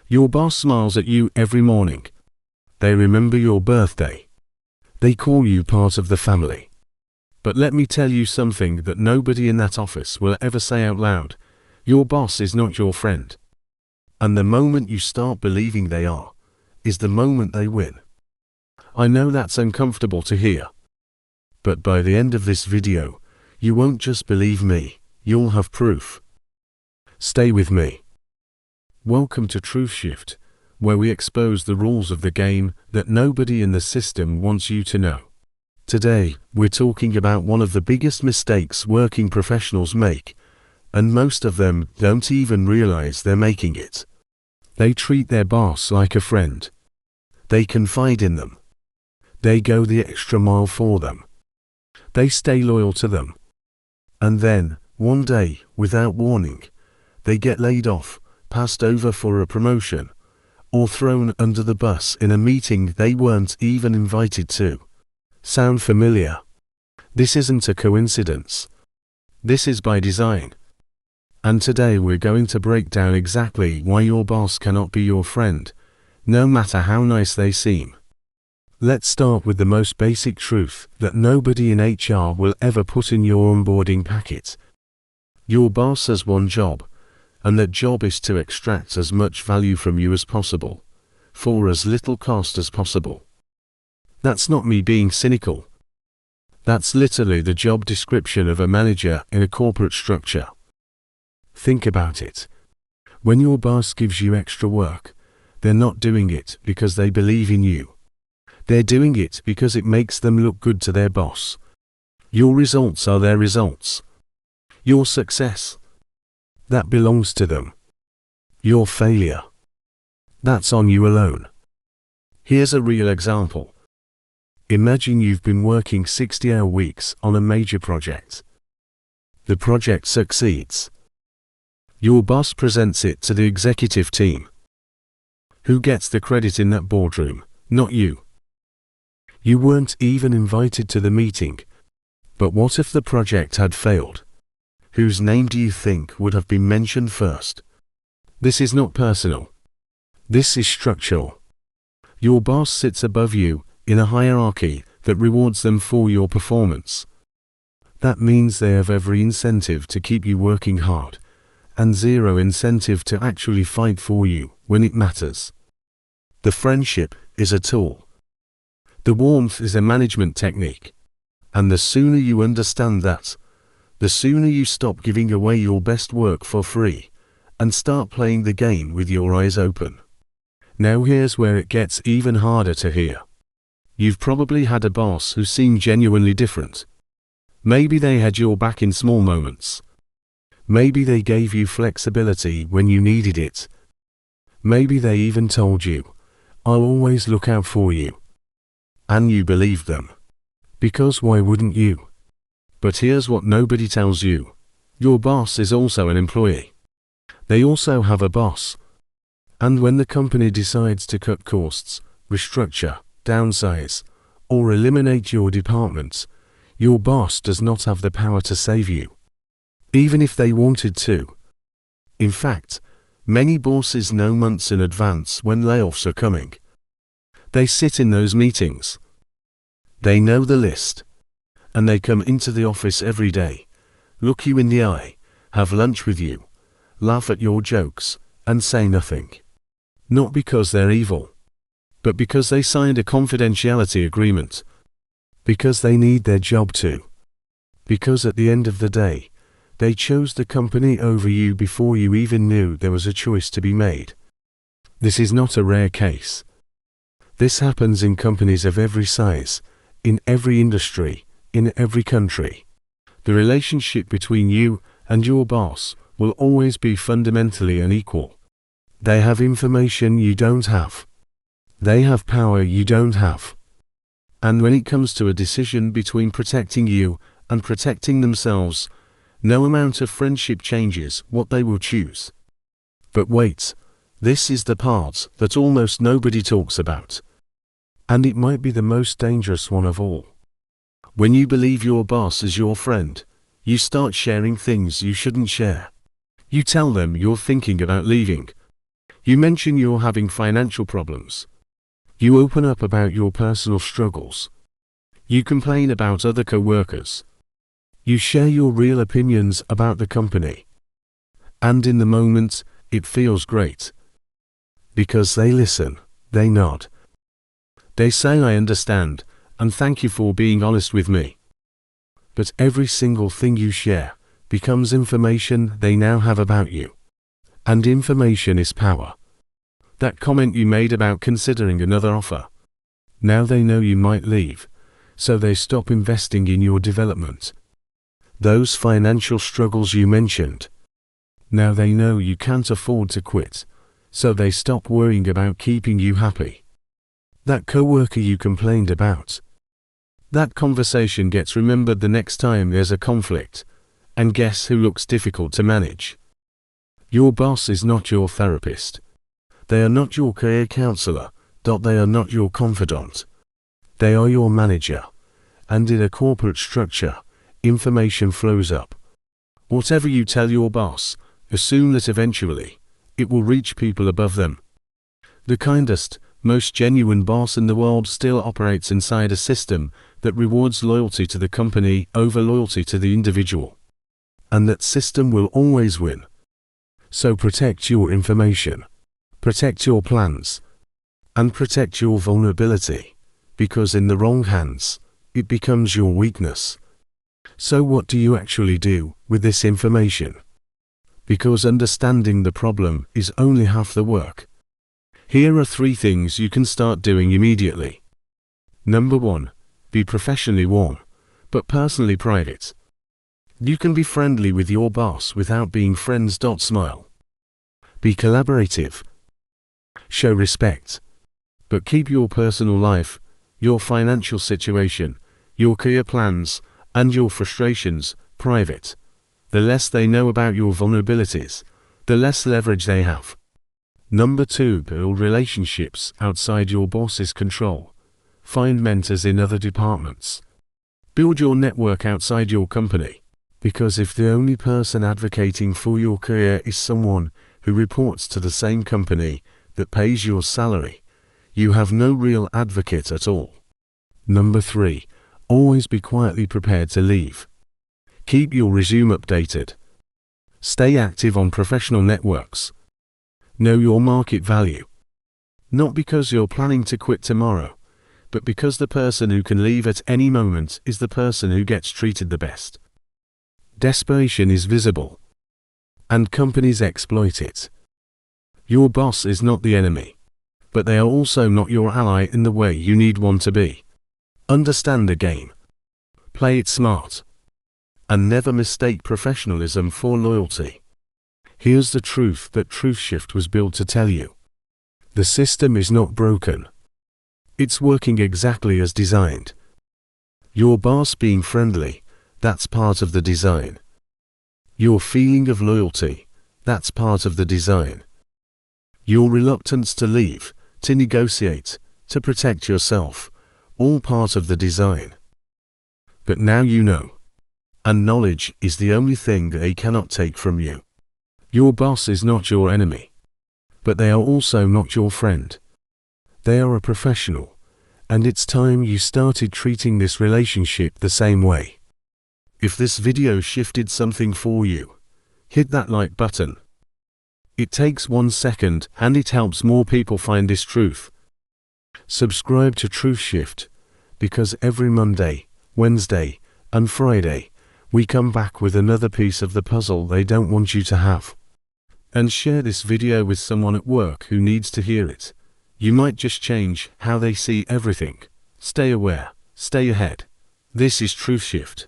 Your boss smiles at you every morning. They remember your birthday. They call you part of the family. But let me tell you something that nobody in that office will ever say out loud. Your boss is not your friend. And the moment you start believing they are, is the moment they win. I know that's uncomfortable to hear. But by the end of this video, you won't just believe me, you'll have proof. Stay with me. Welcome to Truth Shift, where we expose the rules of the game that nobody in the system wants you to know. Today, we're talking about one of the biggest mistakes working professionals make, and most of them don't even realize they're making it. They treat their boss like a friend. They confide in them. They go the extra mile for them. They stay loyal to them. And then, one day, without warning, they get laid off, passed over for a promotion, or thrown under the bus in a meeting they weren't even invited to. Sound familiar? This isn't a coincidence. This is by design. And today we're going to break down exactly why your boss cannot be your friend, no matter how nice they seem. Let's start with the most basic truth that nobody in HR will ever put in your onboarding packet. Your boss has one job, and that job is to extract as much value from you as possible, for as little cost as possible. That's not me being cynical. That's literally the job description of a manager in a corporate structure. Think about it. When your boss gives you extra work, they're not doing it because they believe in you. They're doing it because it makes them look good to their boss. Your results are their results. Your success, that belongs to them. Your failure, that's on you alone. Here's a real example. Imagine you've been working 60-hour weeks on a major project. The project succeeds. Your boss presents it to the executive team. Who gets the credit in that boardroom? Not you. You weren't even invited to the meeting. But what if the project had failed? Whose name do you think would have been mentioned first? This is not personal. This is structural. Your boss sits above you in a hierarchy that rewards them for your performance. That means they have every incentive to keep you working hard, and zero incentive to actually fight for you when it matters. The friendship is a tool. The warmth is a management technique. And the sooner you understand that, the sooner you stop giving away your best work for free, and start playing the game with your eyes open. Now here's where it gets even harder to hear. You've probably had a boss who seemed genuinely different. Maybe they had your back in small moments. Maybe they gave you flexibility when you needed it. Maybe they even told you, "I'll always look out for you." And you believed them. Because why wouldn't you? But here's what nobody tells you. Your boss is also an employee. They also have a boss. And when the company decides to cut costs, restructure, downsize, or eliminate your department, your boss does not have the power to save you, even if they wanted to. In fact, many bosses know months in advance when layoffs are coming. They sit in those meetings. They know the list. And they come into the office every day, look you in the eye, have lunch with you, laugh at your jokes, and say nothing. Not because they're evil, but because they signed a confidentiality agreement. Because they need their job to. Because at the end of the day, they chose the company over you before you even knew there was a choice to be made. This is not a rare case. This happens in companies of every size, in every industry, in every country. The relationship between you and your boss will always be fundamentally unequal. They have information you don't have. They have power you don't have. And when it comes to a decision between protecting you and protecting themselves, no amount of friendship changes what they will choose. But wait, this is the part that almost nobody talks about. And it might be the most dangerous one of all. When you believe your boss is your friend, you start sharing things you shouldn't share. You tell them you're thinking about leaving. You mention you're having financial problems. You open up about your personal struggles. You complain about other co-workers. You share your real opinions about the company. And in the moment, it feels great. Because they listen, they nod. They say I understand, and thank you for being honest with me. But every single thing you share becomes information they now have about you. And information is power. That comment you made about considering another offer. Now they know you might leave, so they stop investing in your development. Those financial struggles you mentioned. Now they know you can't afford to quit, so they stop worrying about keeping you happy. That coworker you complained about. That conversation gets remembered the next time there's a conflict, and guess who looks difficult to manage? Your boss is not your therapist. They are not your career counselor. They are not your confidant. They are your manager. And in a corporate structure, information flows up. Whatever you tell your boss, assume that eventually, it will reach people above them. The kindest, most genuine boss in the world still operates inside a system that rewards loyalty to the company over loyalty to the individual. And that system will always win. So protect your information, protect your plans, and protect your vulnerability, because in the wrong hands, it becomes your weakness. So what do you actually do with this information? Because understanding the problem is only half the work. Here are 3 things you can start doing immediately. Number 1, be professionally warm, but personally private. You can be friendly with your boss without being friends. Smile. Be collaborative. Show respect. But keep your personal life, your financial situation, your career plans, and your frustrations private. The less they know about your vulnerabilities, the less leverage they have. Number 2, build relationships outside your boss's control. Find mentors in other departments. Build your network outside your company. Because if the only person advocating for your career is someone who reports to the same company that pays your salary, you have no real advocate at all. Number 3, always be quietly prepared to leave. Keep your resume updated. Stay active on professional networks. Know your market value. Not because you're planning to quit tomorrow, but because the person who can leave at any moment is the person who gets treated the best. Desperation is visible, and companies exploit it. Your boss is not the enemy, but they are also not your ally in the way you need one to be. Understand the game. Play it smart. And never mistake professionalism for loyalty. Here's the truth that TruthShift was built to tell you. The system is not broken. It's working exactly as designed. Your boss being friendly, that's part of the design. Your feeling of loyalty, that's part of the design. Your reluctance to leave, to negotiate, to protect yourself, all part of the design. But now you know. And knowledge is the only thing they cannot take from you. Your boss is not your enemy. But they are also not your friend. They are a professional, and it's time you started treating this relationship the same way. If this video shifted something for you, hit that like button. It takes 1 second and it helps more people find this truth. Subscribe to TruthShift, because every Monday, Wednesday, and Friday, we come back with another piece of the puzzle they don't want you to have. And share this video with someone at work who needs to hear it. You might just change how they see everything. Stay aware, stay ahead. This is TruthShift.